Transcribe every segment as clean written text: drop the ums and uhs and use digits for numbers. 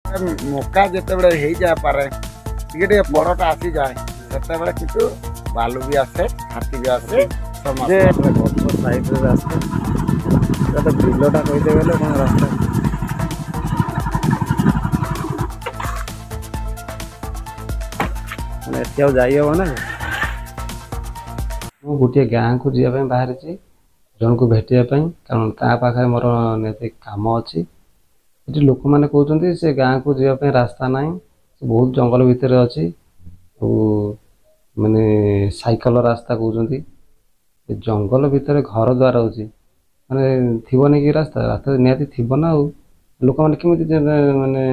मका जिते हो जाए टे बड़टा आसी जाए से किंतु बालू भी आसे हाथी भी आसे गछ साइड रास्ता तो बिलटा कहते गले कौन रास्ता एत जाइब ना गोटे गाँव को जावाई बाहरी जन को भेटापी कारण पाखे मोर निहती कम अच्छी ये लोक मैंने कहते से गाँव को जावाई रास्ता ना बहुत जंगल भितर अच्छी माने साइकल रास्ता कहते जंगल भितर घर द्वार अच्छी माने थी कि रास्ता रास्ता निहती थी ना लोक मैंने केमी माने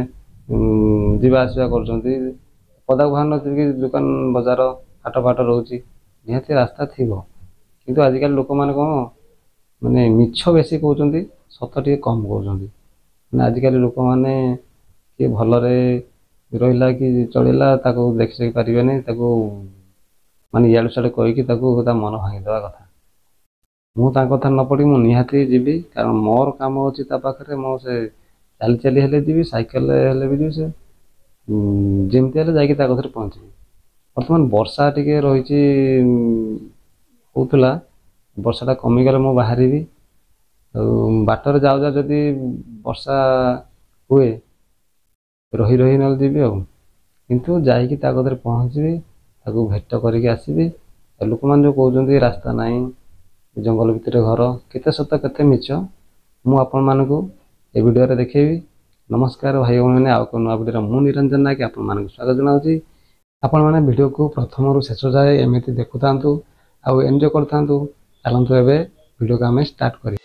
जावास कर पदा बाहर नी दुकान बजार हाट फाट रोचे निहती रास्ता थी किंतु आजिकल लोक मैंने कौन माने मिछ बेसी कहते सत टे कम कहते आजिकल लोक मैंने किए भलरे रहा कि चलला देखी पारे माने इे सियाड़े कहीकि मन भांगीदे कथा मुझे कथा न पड़ी मुझे निहाती जीवी कारण मोर काम अच्छी पाखे मो से चली चली हेले जीवी साइकेल हेले भी जीवी से जमती हेल्ले जाकर पहुँचबी बर्तमान वर्षा टी रही होता वर्षाटा कमिगले मु बाहरी बाटर जाऊ जा जदि वर्षा हुए रही रही ना जीवी किंतु जाकि पहुँचबी भेट करके आसबि लोक मैंने जो कहते रास्ता नाई जंगल भितर घर केते सत केते मिछ मु आपण मानकु ए वीडियो रे देखेबी। नमस्कार भाई मैंने आउ को नुआ वीडियो मु निरंजन नायक आपण मानकु स्वागत जनाउची। आपण माने वीडियो को प्रथम रु शेष जाए एमती देखुतांतु आउ एंजॉय करतांतु। चलंतु एबे वीडियो को हमें स्टार्ट करी।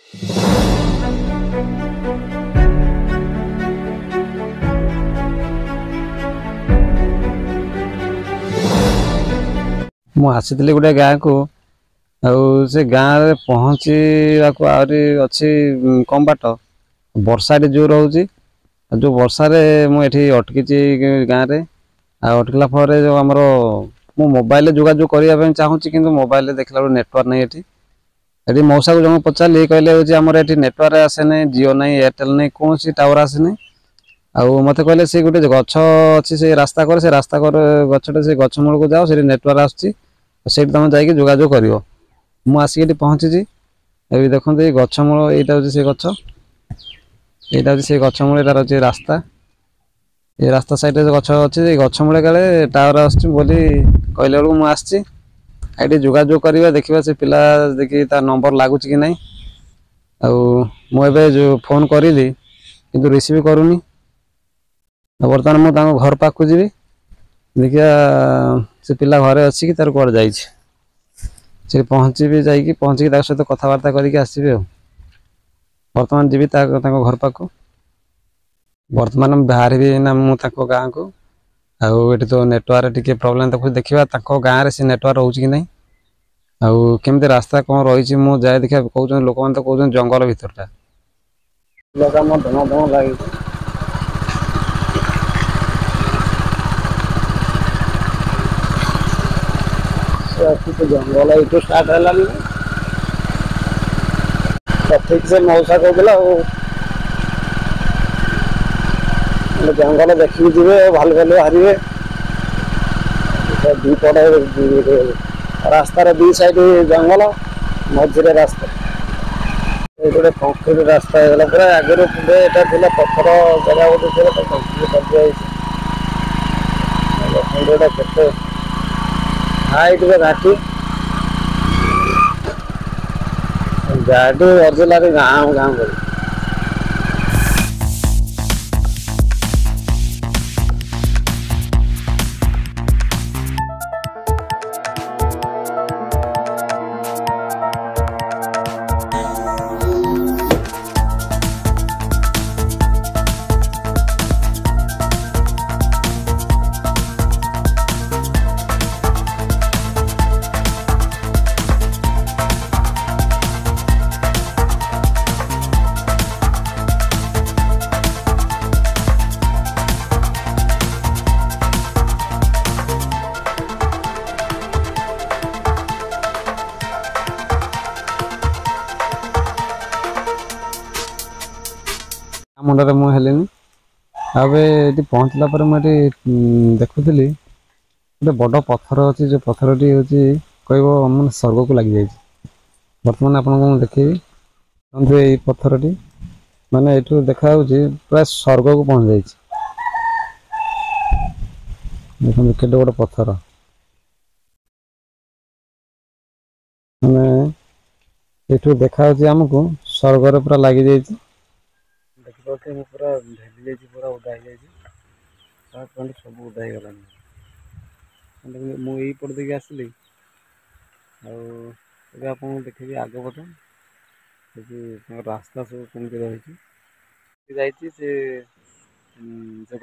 मु आसीଥିଲି गोटे गाँ को से गाँव में पहुँचवाक अच्छी कम बाट वर्षा जोर हो जो वर्षा मुझे अटकी गाँव में अटकला फल जो आमर मु मोबाइल जोगाजोग करने चाहूँगी कि मोबाइल देखला नेटवर्क नहीं ये मौसा को जब पचारे कहले आमर ये नेटवर्क आसे ना जिओ ना एयरटेल ना कौन टावर आसे ना मत कहले से गोटे गछ अच्छी से रास्ता कर गछटे से गछ मूल को जाओ से नेटवर्क आसुच्छी तुम जाकि जोगाजोग कर मुझे पहुँची ये देखो ये गछ मूल यहाँ हूँ से गछ यहाँ हूँ से गछ मूल यार अच्छे रास्ता ये रास्ता साइड गछ अच्छे गछ मूल काले टावर आसुच्छी बोली कहले बेलू मुझे आईटी जोगाजोग करवा देखा से पिला देखिए तार नंबर लगुच कि ना मुझे जो फोन करी किंतु रिसीव करूनी बर्तमान मुझे घर पाक जी देखिया से पिला घरे अच्छी कि तार कौन जाइए पहुँची जाकि पहुँची सहित कथबार्ता करके आसबि बर्तमान जी घर पाक बर्तमान बाहर भी ना मुझे गाँ को आठ तो नेटवर्क टी प्रोब्लेम तक देखा गाँव में से नेटवर्क रोचे कि ना केमती रास्ता कौन रही मुझे जाए देखा कहते लोक मैंने तो कहते जंगल भितरटा लगे तो जंगल यू स्टार्ट है ठीक से मौसा कहला जंगल देखिए जी भालू भालू बाहर दीपटे रास्तार दी साइड जंगल मझे रास्ता ये गोटे कंक्रीट रास्ता है पूरा आगे यहाँ पत्थर जगह गोटे थी कंक्रीट कर हाइट घाटी गाड़ी अर्जिला गाँव गाँव कर मुंडे मुझे ଏବେ ଏଠି ପହଞ୍ଚିଲା ପରେ ମୁଁ ଏଠି ଦେଖୁଥିଲି ଗୋଟେ ବଡ଼ ପଥର ଅଛି, ଯେ ପଥରଟି ହେଉଛି କହିବ ମାନେ ସ୍ୱର୍ଗକୁ ଲାଗିଯାଇଛି। ବର୍ତ୍ତମାନ ଆପଣଙ୍କୁ ମୁଁ ଦେଖେଇବି। ଦେଖନ୍ତୁ ଏଇ ପଥରଟି ମାନେ ଏଠୁ ଦେଖାଯାଉଛି ପ୍ରାୟ ସ୍ୱର୍ଗକୁ ପହଞ୍ଚି ଯାଇଛି। ଦେଖନ୍ତୁ କେତେ ବଡ଼ ପଥର, ମାନେ ଏଠୁ ଦେଖାଯାଉଛି ଆମକୁ ସ୍ୱର୍ଗରେ ପୁରା ଲାଗିଯାଇଛି। ଦେଖିପାରୁଥିବେ ମୁଁ ପୁରା ଭେଦି ଯାଇଛି, ପୁରା ଓଦା ହେଇଯାଇଛି। ସାର୍ଟ ପ୍ୟାଣ୍ଟ ସବୁ ଓଦା ହେଇଗଲାଣି। ମୁଁ ଏଇପଟ ଦେଇକି ଆସିଲି, ଆଉ ଏବେ ଆପଣଙ୍କୁ ଦେଖେଇବି ଆଗ ପଟ ସେଠି ତାଙ୍କ ରାସ୍ତା ସବୁ କେମିତି ରହିଛି। ଯାଇଛି ସେ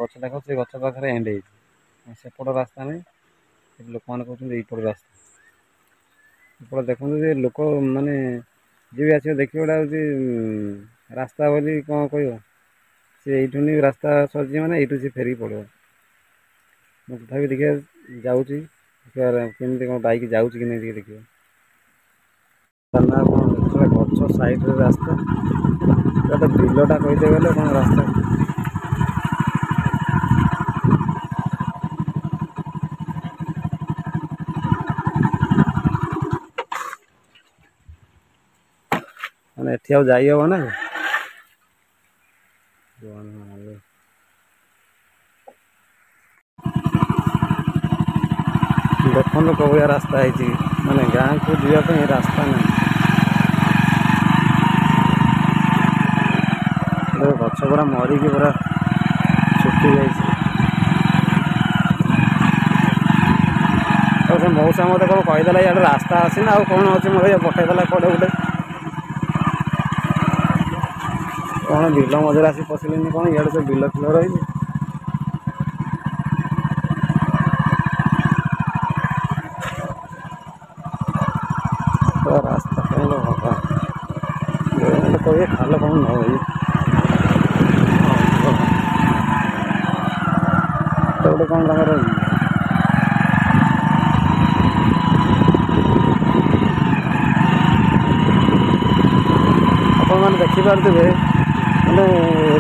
ଗଛ ଦେଖ, ସେ ଗଛ ପାଖରେ ଏଣ୍ଡ ହେଇଛି। ସେପଟ ରାସ୍ତା ନାହିଁ, ସେଠି ଲୋକମାନେ କହୁଛନ୍ତି ଏଇପଟ ରାସ୍ତା। ଏପଟେ ଦେଖନ୍ତୁ ଯେ ଲୋକ ମାନେ ଯିଏ ବି ଆସିବ ଦେଖିବ, ଏଇଟା ହେଉଛି ରାସ୍ତା ବୋଲି କ'ଣ କହିବ। ସେ ଏଇଠୁ ହିଁ ରାସ୍ତା ସରିଛି, ମାନେ ଏଇଠୁ ସେ ଫେରିକି ପଳେଇବ। ମୁଁ ତଥାପି ଦେଖିବା ଯାଉଛି, ଦେଖିବା କେମିତି କ'ଣ ବାଇକ୍ ଯାଉଛି କି ନାହିଁ ଟିକେ ଦେଖିବା। ଗଛ ସାଇଡରେ ରାସ୍ତା, ତ ବିଲଟା କହିତେ ଗଲେ କ'ଣ ରାସ୍ତା। ମାନେ ଏଠି ଆଉ ଯାଇ ହବ ନା। ଦେଖନ୍ତୁ କୋଉ ଭଳିଆ ରାସ୍ତା ହେଇଛି, ମାନେ ଗାଁକୁ ଯିବା ପାଇଁ ରାସ୍ତା ନାହିଁ। ଗଛ ପୁରା ମରିକି ପୁରା ଶୁଖି ଯାଇଛି। ଆଉ ସେ ମଉସା ମୋତେ କ'ଣ କହିଦେଲା, ଇଆଡ଼େ ରାସ୍ତା ଅଛି ନା ଆଉ କ'ଣ ଅଛି, ମୋତେ ପଠେଇଦେଲା କୁଆଡ଼େ ଗୋଟେ। କ'ଣ ବିଲ ମଝିରେ ଆସି ପଶିଲେନି କ'ଣ, ଇଆଡ଼େ ସବୁ ବିଲ ଫିଲ ରହିଛି। ରାସ୍ତା ପାଇଁ ଭଗବାନ କହିବେ ଖାଲ କ'ଣ ନ ହୁଏ। ଗୋଟେ କ'ଣ ତାଙ୍କର ଆପଣମାନେ ଦେଖିପାରୁଥିବେ, ମାନେ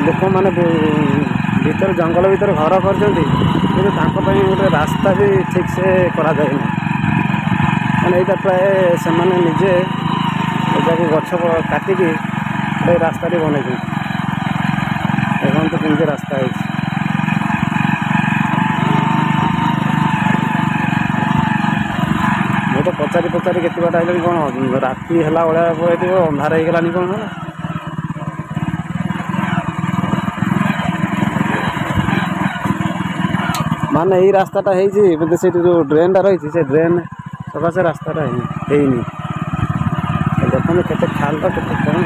ଲୋକମାନେ ଭିତରେ ଜଙ୍ଗଲ ଭିତରେ ଘର କରିଛନ୍ତି, କିନ୍ତୁ ତାଙ୍କ ପାଇଁ ଗୋଟେ ରାସ୍ତା ବି ଠିକ୍ ସେ କରାଯାଇନି। ମାନେ ଏଇଟା ପ୍ରାୟ ସେମାନେ ନିଜେ ଏଟାକୁ ଗଛ କାଟିକି ଗୋଟେ ରାସ୍ତାଟି ବନେଇଛନ୍ତି। ଦେଖନ୍ତୁ କେମିତି ରାସ୍ତା ହେଇଛି। ମୁଁ ତ ପଚାରି କେତେ ବାଟ ଆଇଲାଣି, କ'ଣ ରାତି ହେଲା ଭଳିଆ ହେଇଥିବ, ଅନ୍ଧାର ହେଇଗଲାଣି କ'ଣ। ମାନେ ଏଇ ରାସ୍ତାଟା ହେଇଛି ବୋଧେ, ସେଇଠି ଯେଉଁ ଡ୍ରେନ୍ଟା ରହିଛି ସେ ଡ୍ରେନ୍ ସକାଶେ ରାସ୍ତାଟା ହେଇନି। ଦେଖନ୍ତୁ କେତେ ଖାଲ, କେତେ କ'ଣ।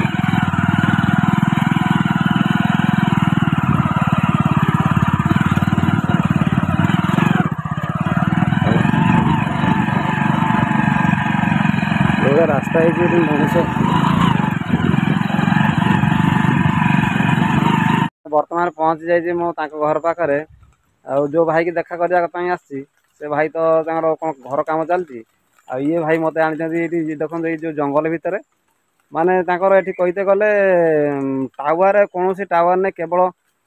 ରାସ୍ତା ହେଇଛି ମଣିଷ। ବର୍ତ୍ତମାନ ପହଞ୍ଚି ଯାଇଛି ମୁଁ ତାଙ୍କ ଘର ପାଖରେ। ଆଉ ଯେଉଁ ଭାଇକି ଦେଖା କରିବା ପାଇଁ ଆସିଛି, ସେ ଭାଇ ତ ତାଙ୍କର କ'ଣ ଘର କାମ ଚାଲିଛି। ଆଉ ଇଏ ଭାଇ ମୋତେ ଆଣିଛନ୍ତି ଏଇଠି, ଦେଖନ୍ତୁ ଏଇ ଯେଉଁ ଜଙ୍ଗଲ ଭିତରେ। ମାନେ ତାଙ୍କର ଏଠି କହିତେ ଗଲେ ଟାୱାର, କୌଣସି ଟାୱାର ନାହିଁ, କେବଳ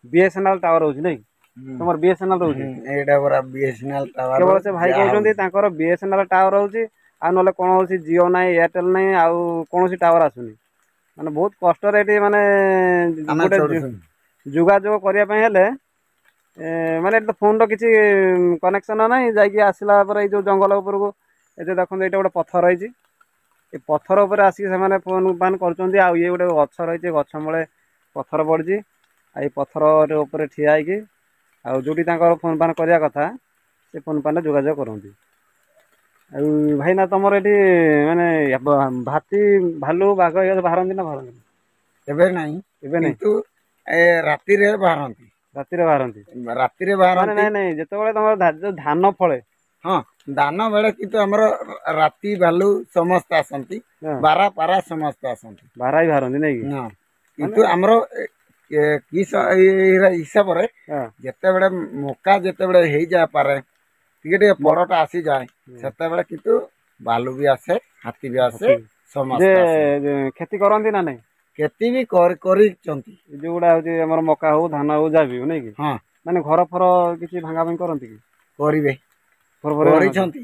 BSNL ଟାୱାର ରହୁଛି ନାଇଁ। ତମର BSNL ରହୁଛି? ଏଇଟା ପରା BSNL ଟାୱାର। କେବଳ ସେ ଭାଇ କହୁଛନ୍ତି ତାଙ୍କର BSNL ଟାୱାର ରହୁଛି, ଆଉ ନହେଲେ କୌଣସି ଜିଓ ନାହିଁ, ଏୟାରଟେଲ୍ ନାହିଁ, ଆଉ କୌଣସି ଟାୱାର ଆସୁନି। ମାନେ ବହୁତ କଷ୍ଟରେ ଏଠି ମାନେ ଗୋଟେ ଯୋଗାଯୋଗ କରିବା ପାଇଁ ହେଲେ, ମାନେ ଏଠି ତ ଫୋନ୍ର କିଛି କନେକ୍ସନ୍ ନାହିଁ। ଯାଇକି ଆସିଲା ପରେ ଏଇ ଯେଉଁ ଜଙ୍ଗଲ ଉପରକୁ, ଏଠି ଦେଖନ୍ତୁ ଏଇଟା ଗୋଟେ ପଥର ରହିଛି। ଏ ପଥର ଉପରେ ଆସିକି ସେମାନେ ଫୋନ୍ ଫାନ୍ କରୁଛନ୍ତି। ଆଉ ଇଏ ଗୋଟେ ଗଛ ରହିଛି, ଗଛ ମୂଳେ ପଥର ପଡ଼ିଛି। ଆଉ ଏଇ ପଥର ଉପରେ ଠିଆ ହେଇକି, ଆଉ ଯେଉଁଠି ତାଙ୍କର ଫୋନ୍ ଫାନ୍ କରିବା କଥା, ସେ ଫୋନ୍ ଫାନ୍ରେ ଯୋଗାଯୋଗ କରନ୍ତି। ଆଉ ଭାଇନା ତମର ଏଠି ମାନେ ହାତୀ, ଭାଲୁ, ବାଘ ଏ ବାହାରନ୍ତି ନା ବାହାରନ୍ତି? ଏବେ ନାହିଁ, ଏବେ ନାହିଁ, କିନ୍ତୁ ରାତିରେ ବାହାରନ୍ତି। ରାତିରେ ବାହାରନ୍ତି? ରାତିରେ ବାହାରନ୍ତି। ନାଇଁ, ଯେତେବେଳେ ତମର ଧାନ ଫଳେ। ହଁ, ଧାନ ବେଳେ କିନ୍ତୁ ଆମର ରାତି ଭାଲୁ ସମସ୍ତେ ଆସନ୍ତି, ବାରା ପାରା ସମସ୍ତେ ଆସନ୍ତି। ବାରା ବି ବାହାରନ୍ତି ନାଇଁ କି? ହଁ, କିନ୍ତୁ ଆମର ହିସାବରେ ଯେତେବେଳେ ମକା ଯେତେବେଳେ ହେଇଯାଇପାରେ, ଟିକେ ବଡ଼ଟା ଆସିଯାଏ, ସେତେବେଳେ କିନ୍ତୁ ଭାଲୁ ବି ଆସେ, ହାତୀ ବି ଆସେ, ସମସ୍ତେ କ୍ଷତି କରନ୍ତି ନା ନାଇଁ? କ୍ଷତି ବି କରିଛନ୍ତି। ଯୋଉଗୁଡା ହଉଛି ଆମର ମକା ହଉ, ଧାନ ହଉ, ଯାହା ବି ହଉ ନାଇଁ କି? ହଁ, ମାନେ ଘର ଫର କିଛି ଭାଙ୍ଗା ଭାଙ୍ଗି କରନ୍ତି କି? କରିବେ ଘର ଫର କରିଛନ୍ତି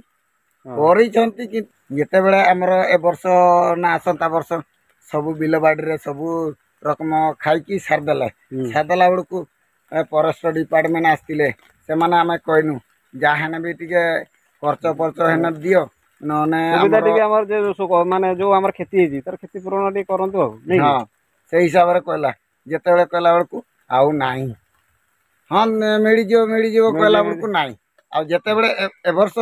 ହଁ। କରିଛନ୍ତି କି ଯେତେବେଳେ ଆମର ଏ ବର୍ଷ ନା ଆସନ୍ତା ବର୍ଷ ସବୁ ବିଲ ବାଡ଼ିରେ ସବୁ ରକମ ଖାଇକି ସାରିଦେଲେ ସାରିଦେଲା ବେଳକୁ ଫରେଷ୍ଟ ଡିପାର୍ଟମେଣ୍ଟ ଆସିଥିଲେ ସେମାନେ ଆମେ କହିନୁ ଯାହା ହେନେ ବି ଟିକେ ଖର୍ଚ୍ଚ ଫର୍ଚ୍ଚ ହେନେ ଦିଅ ନହେଲେ ସୁବିଧା ଆମର ଟିକେ ଆମର ମାନେ ଯୋଉ ଆମର କ୍ଷତି ହେଇଛି ତାର କ୍ଷତିପୂରଣ ଟିକେ କରନ୍ତୁ ଆଉ ନାଇଁ କି? ହଁ ସେଇ ହିସାବରେ କହିଲା ଯେତେବେଳେ କହିଲା ବେଳକୁ ଆଉ ନାହିଁ ହଁ ମିଳିଯିବ କହିଲା ବେଳକୁ ନାହିଁ ଆଉ ଯେତେବେଳେ ଏ ବର୍ଷ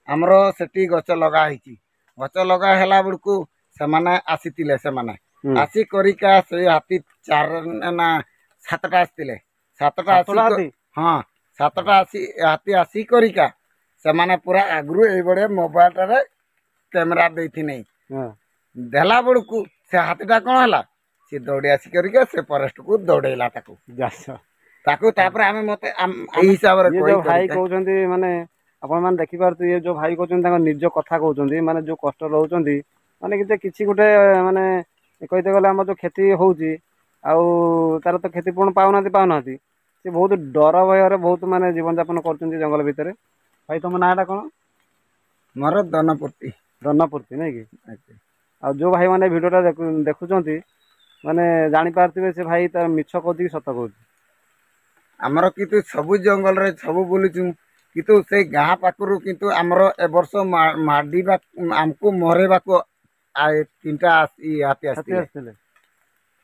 ଆମର ସେଠି ଗଛ ଲଗା ହେଇଛି ଗଛ ଲଗା ହେଲା ବେଳକୁ ସେମାନେ ଆସିଥିଲେ ସେମାନେ ଆସି କରିକା ସେଇ ହାତୀ 4 ନା 7ଟା ଆସିଥିଲେ 7ଟା ଆସି ହଁ 7ଟା ହାତୀ ଆସି କରିକା ସେମାନେ ପୁରା ଆଗରୁ ଏଇଭଳିଆ ମୋବାଇଲରେ କ୍ୟାମେରା ଦେଇଥିନେ ଦେଲା ବେଳକୁ ସେ ହାତୀଟା କ'ଣ ହେଲା ସେ ଦୌଡ଼ି ଆସି କରିକା ସେ ଫରେଷ୍ଟକୁ ଦୌଡ଼େଇଲା ତାକୁ ତାପରେ ଆମେ ମତେ ଏଇ ହିସାବରେ ଯୋଉ ଭାଇ କହୁଛନ୍ତି ମାନେ ଆପଣ ମାନେ ଦେଖିପାରୁଥିବେ ଯୋଉ ଭାଇ କହୁଛନ୍ତି ତାଙ୍କ ନିଜ କଥା କହୁଛନ୍ତି ମାନେ ଯୋଉ କଷ୍ଟ ରହୁଛନ୍ତି ମାନେ କିଛି ଗୋଟେ ମାନେ କହିତେ ଗଲେ ଆମର ଯୋଉ କ୍ଷତି ହଉଛି ଆଉ ତାର ତ କ୍ଷତିପୂରଣ ପାଉନାହାନ୍ତି ସେ ବହୁତ ଡର ଭୟରେ ବହୁତ ମାନେ ଜୀବନ ଯାପନ କରୁଛନ୍ତି ଜଙ୍ଗଲ ଭିତରେ। ଭାଇ ତମ ନାଁଟା କ'ଣ? ମୋର ଦନପୂର୍ତ୍ତି ନାଇଁ କି? ଆଉ ଯୋଉ ଭାଇ ମାନେ ଭିଡ଼ିଓଟା ଦେଖୁଛନ୍ତି ମାନେ ଜାଣିପାରୁଥିବେ ସେ ଭାଇ ତାର ମିଛ କହୁଛି କି ସତ କହୁଛି। ଆମର କିନ୍ତୁ ସବୁ ଜଙ୍ଗଲରେ ସବୁ ବୁଲୁଛୁ କିନ୍ତୁ ସେଇ ଗାଁ ପାଖରୁ କିନ୍ତୁ ଆମର ଏ ବର୍ଷ ମାଡ଼ିବା ଆମକୁ ମରେଇବାକୁ 3ଟା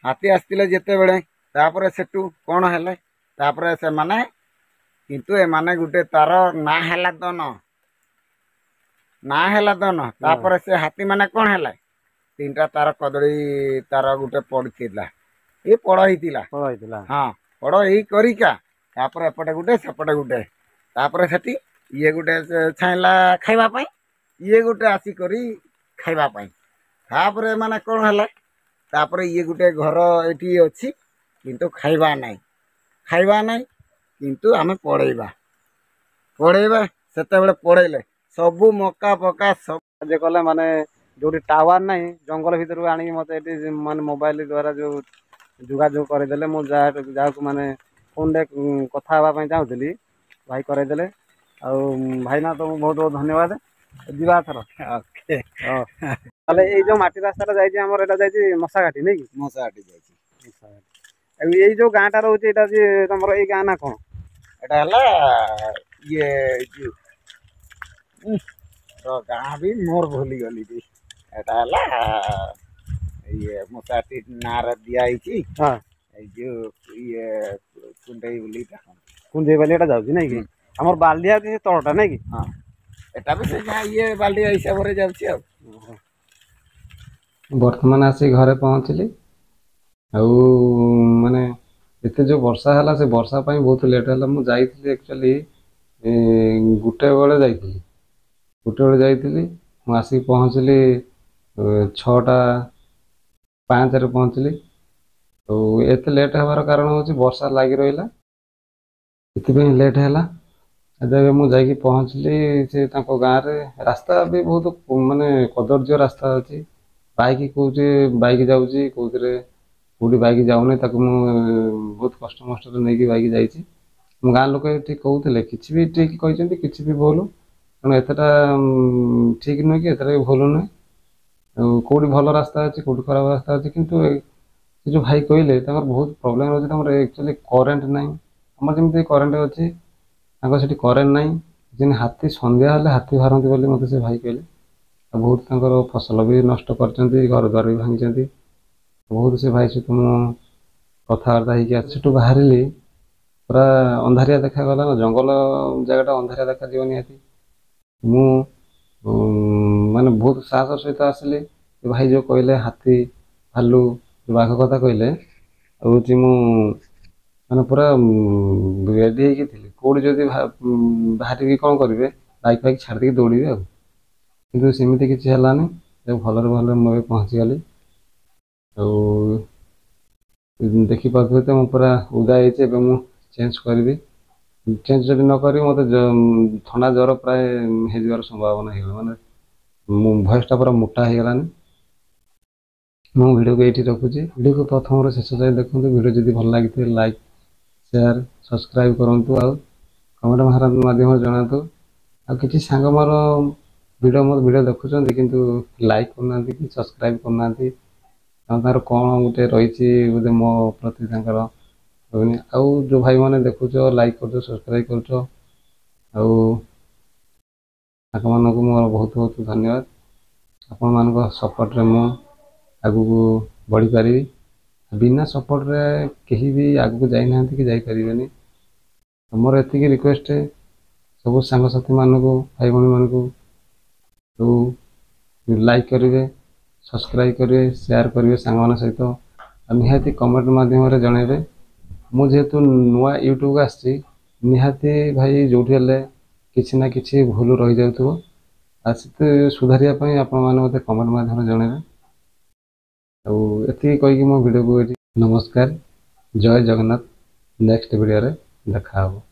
ହାତୀ ଆସିଥିଲେ ଯେତେବେଳେ ତାପରେ ସେଠୁ କ'ଣ ହେଲେ ତାପରେ ସେମାନେ କିନ୍ତୁ ଏମାନେ ଗୋଟେ ତାର ନାଁ ହେଲା ଦନ ତାପରେ ସେ ହାତୀ ମାନେ କ'ଣ ହେଲା 3ଟା ତାର କଦଳୀ ତାର ଗୋଟେ ପଡ଼ିଥିଲା ପଡ଼ ହେଇଥିଲା ହଁ ପଡ଼ ହେଇ କରିକା ତାପରେ ଏପଟେ ଗୋଟେ ସେପଟେ ଗୋଟେ ତାପରେ ସେଠି ଇଏ ଗୋଟେ ଛାଇଁଲା ଖାଇବା ପାଇଁ ଇଏ ଗୋଟେ ଆସିକରି ଖାଇବା ପାଇଁ ତାପରେ ଏମାନେ କ'ଣ ହେଲା ତାପରେ ଇଏ ଗୋଟେ ଘର ଏଠି ଅଛି କିନ୍ତୁ ଖାଇବା ନାହିଁ କିନ୍ତୁ ଆମେ ପଳେଇବା ସେତେବେଳେ ପଳେଇଲେ ସବୁ ମକା ପକା ସବୁ କଲେ ମାନେ ଯୋଉଠି ଟାୱାର ନାହିଁ ଜଙ୍ଗଲ ଭିତରକୁ ଆଣିକି ମତେ ଏଠି ମାନେ ମୋବାଇଲ ଦ୍ୱାରା ଯୋଉ ଯୋଗାଯୋଗ କରିଦେଲେ ମୁଁ ଯାହାକୁ ମାନେ ଫୋନରେ କଥା ହେବା ପାଇଁ ଚାହୁଁଥିଲି ଭାଇ କରେଇଦେଲେ ଆଉ ଭାଇନା ତମକୁ ବହୁତ ବହୁତ ଧନ୍ୟବାଦ। ଯିବା ଏଥର ତାହେଲେ ଏଇ ଯୋଉ ମାଟି ରାସ୍ତାଟା ଯାଇଛି ଆମର ଏଇଟା ଯାଇଛି ମଶାଘାଟି ନାଇଁ କି? ମଶାଘାଟି ଯାଇଛି। ଏଇ ଯୋଉ ଗାଁଟା ରହୁଛି ଏଇଟା ତମର ଏଇ ଗାଁ ନା କ'ଣ? ଏଟା ହେଲା ଇଏ ଗାଁ ବି ମୋର ଭୁଲିଗଲି ଏଟା ହେଲା ଇଏ ମଶାଘାଟି ନାଁରେ ଦିଆ ହେଇଛି ଏଇ ଯୋଉ ଇଏ କୁଣ୍ଡେଇ ବୋଲି ଏଟା ଯାଉଛି ନାଇଁ କି? ଆମର ବାଲିଆ ଅଛି ସେ ତଳଟା ନାଇଁ କି? ହଁ ଏଟା ବି ସେ ଇଏ ବାଲିଆ ହିସାବରେ ଯାଉଛି ଆଉ। ବର୍ତ୍ତମାନ ଆସି ଘରେ ପହଞ୍ଚିଲି ଆଉ ମାନେ ଏତେ ଯୋଉ ବର୍ଷା ହେଲା ସେ ବର୍ଷା ପାଇଁ ବହୁତ ଲେଟ୍ ହେଲା। ମୁଁ ଯାଇଥିଲି ଆକ୍ଚୁଆଲି 1ଟା ବେଳେ ଯାଇଥିଲି ମୁଁ ଆସିକି ପହଞ୍ଚିଲି 6ଟା 5ରେ ପହଞ୍ଚିଲି। ଆଉ ଏତେ ଲେଟ୍ ହେବାର କାରଣ ହେଉଛି ବର୍ଷା ଲାଗି ରହିଲା ସେଥିପାଇଁ ଲେଟ୍ ହେଲା। ଏବେ ମୁଁ ଯାଇକି ପହଞ୍ଚିଲି ସେ ତାଙ୍କ ଗାଁରେ ରାସ୍ତା ବି ବହୁତ ମାନେ କଦର୍ଯ୍ୟ ରାସ୍ତା ଅଛି କୋଉଠି ବାଇକ୍ ଯାଉଛି କୋଉଠି ବାଇକ୍ ଯାଉନି ତାକୁ ମୁଁ ବହୁତ କଷ୍ଟମଷ୍ଟରେ ନେଇକି ବାଇକ୍ ଯାଇଛି। ଆମ ଗାଁ ଲୋକ ଠିକ୍ କହୁଥିଲେ କିଛି ବି ଠିକ୍ କହିଛନ୍ତି କିଛି ବି ଭୁଲ ତେଣୁ ଏତେଟା ଠିକ୍ ନୁହେଁ କି ଏତେଟା ବି ଭଲ ନୁହେଁ। ଆଉ କୋଉଠି ଭଲ ରାସ୍ତା ଅଛି କୋଉଠି ଖରାପ ରାସ୍ତା ଅଛି କିନ୍ତୁ ସେ ଯୋଉ ଭାଇ କହିଲେ ତାଙ୍କର ବହୁତ ପ୍ରୋବ୍ଲେମ୍ ଅଛି ତାଙ୍କର ଆକ୍ଚୁଆଲି କରେଣ୍ଟ ନାହିଁ ଆମର ଯେମିତି କରେଣ୍ଟ ଅଛି ତାଙ୍କର ସେଠି କରେଣ୍ଟ ନାହିଁ ଯେମିତି ହାତୀ ସନ୍ଧ୍ୟା ହେଲେ ହାତୀ ବାହାରନ୍ତି ବୋଲି ମୋତେ ସେ ଭାଇ କହିଲେ। ଆଉ ବହୁତ ତାଙ୍କର ଫସଲ ବି ନଷ୍ଟ କରିଛନ୍ତି ଘର ଦ୍ୱାର ବି ଭାଙ୍ଗିଛନ୍ତି ବହୁତ ସେ ଭାଇ ସହିତ ମୁଁ କଥାବାର୍ତ୍ତା ହେଇକି ସେଠୁ ବାହାରିଲି ପୁରା ଅନ୍ଧାରିଆ ଦେଖାଗଲା ନା ଜଙ୍ଗଲ ଜାଗାଟା ଅନ୍ଧାରିଆ ଦେଖାଯିବ ନିହାତି। ମୁଁ ମାନେ ବହୁତ ସାହସ ସହିତ ଆସିଲି ଭାଇ ଯୋଉ କହିଲେ ହାତୀ ଭାଲୁ ବାଘ କଥା କହିଲେ ଆଉ ମୁଁ ମାନେ ପୁରା ରେଡି ହେଇକି ଥିଲି କୋଉଠି ଯଦି ବାହାରିକି କ'ଣ କରିବେ ବାଇକ୍ ଫାଇକ୍ ଛାଡ଼ି ଦେଇକି ଦୌଡ଼ିବେ ଆଉ କିନ୍ତୁ ସେମିତି କିଛି ହେଲାନି ଭଲରେ ମୁଁ ଏବେ ପହଞ୍ଚିଗଲି। ଆଉ ଦେଖିପାରୁଥିବେ ତ ମୁଁ ପୁରା ଓଦା ହେଇଛି ଏବେ ମୁଁ ଚେଞ୍ଜ କରିବି ଚେଞ୍ଜ ଯଦି ନ କରିବି ମୋତେ ଥଣ୍ଡା ଜ୍ୱର ପ୍ରାୟ ହେଇଯିବାର ସମ୍ଭାବନା ହେଇଗଲା ମାନେ ମୋ ଭଏସ୍ଟା ପୁରା ମୋଟା ହେଇଗଲାନି। ମୁଁ ଭିଡ଼ିଓକୁ ଏଇଠି ରଖୁଛି ଭିଡ଼ିଓକୁ ପ୍ରଥମରୁ ଶେଷ ଯାଏ ଦେଖନ୍ତୁ ଭିଡ଼ିଓ ଯଦି ଭଲ ଲାଗିଥିବେ ଲାଇକ୍ ସେୟାର ସବସ୍କ୍ରାଇବ୍ କରନ୍ତୁ ଆଉ କମେଣ୍ଟ ମାଧ୍ୟମରେ ଜଣାନ୍ତୁ। ଆଉ କିଛି ସାଙ୍ଗ ମୋର ଭିଡ଼ିଓ ଦେଖୁଛନ୍ତି କିନ୍ତୁ ଲାଇକ୍ କରୁନାହାନ୍ତି କି ସବସ୍କ୍ରାଇବ୍ କରୁନାହାନ୍ତି। ତାଙ୍କର କ'ଣ ଗୋଟେ ରହିଛି ବୋଧେ ମୋ ପ୍ରତି ତାଙ୍କର ରହୁନି। ଆଉ ଯେଉଁ ଭାଇମାନେ ଦେଖୁଛ ଲାଇକ୍ କରୁଛ ସବସ୍କ୍ରାଇବ୍ କରୁଛ ଆଉ ଆପଣମାନଙ୍କୁ ମୋର ବହୁତ ବହୁତ ଧନ୍ୟବାଦ। ଆପଣମାନଙ୍କ ସପୋର୍ଟରେ ମୁଁ ଆଗକୁ ବଢ଼ିପାରିବି। ବିନା ସପୋର୍ଟରେ କେହି ବି ଆଗକୁ ଯାଇନାହାନ୍ତି କି ଯାଇପାରିବେନି। ମୋର ଏତିକି ରିକ୍ୱେଷ୍ଟ ସବୁ ସାଙ୍ଗସାଥିମାନଙ୍କୁ ଭାଇ ଭଉଣୀମାନଙ୍କୁ ସବୁ ଲାଇକ୍ କରିବେ, ସବସ୍କ୍ରାଇବ୍ କରିବେ, ସେୟାର କରିବେ ସାଙ୍ଗମାନଙ୍କ ସହିତ ଆଉ ନିହାତି କମେଣ୍ଟ ମାଧ୍ୟମରେ ଜଣାଇବେ। ମୁଁ ଯେହେତୁ ନୂଆ ୟୁଟ୍ୟୁବକୁ ଆସିଛି ନିହାତି ଭାଇ ଯେଉଁଠି ହେଲେ କିଛି ନା କିଛି ଭୁଲ ରହିଯାଉଥିବ ଆଉ ସେତେ ସୁଧାରିବା ପାଇଁ ଆପଣମାନେ ମୋତେ କମେଣ୍ଟ ମାଧ୍ୟମରେ ଜଣାଇବେ। ଆଉ ଏତିକି କହିକି ମୋ ଭିଡ଼ିଓକୁ ଏଠି ନମସ୍କାର, ଜୟ ଜଗନ୍ନାଥ। ନେକ୍ସଟ ଭିଡ଼ିଓରେ ଦେଖା ହେବ।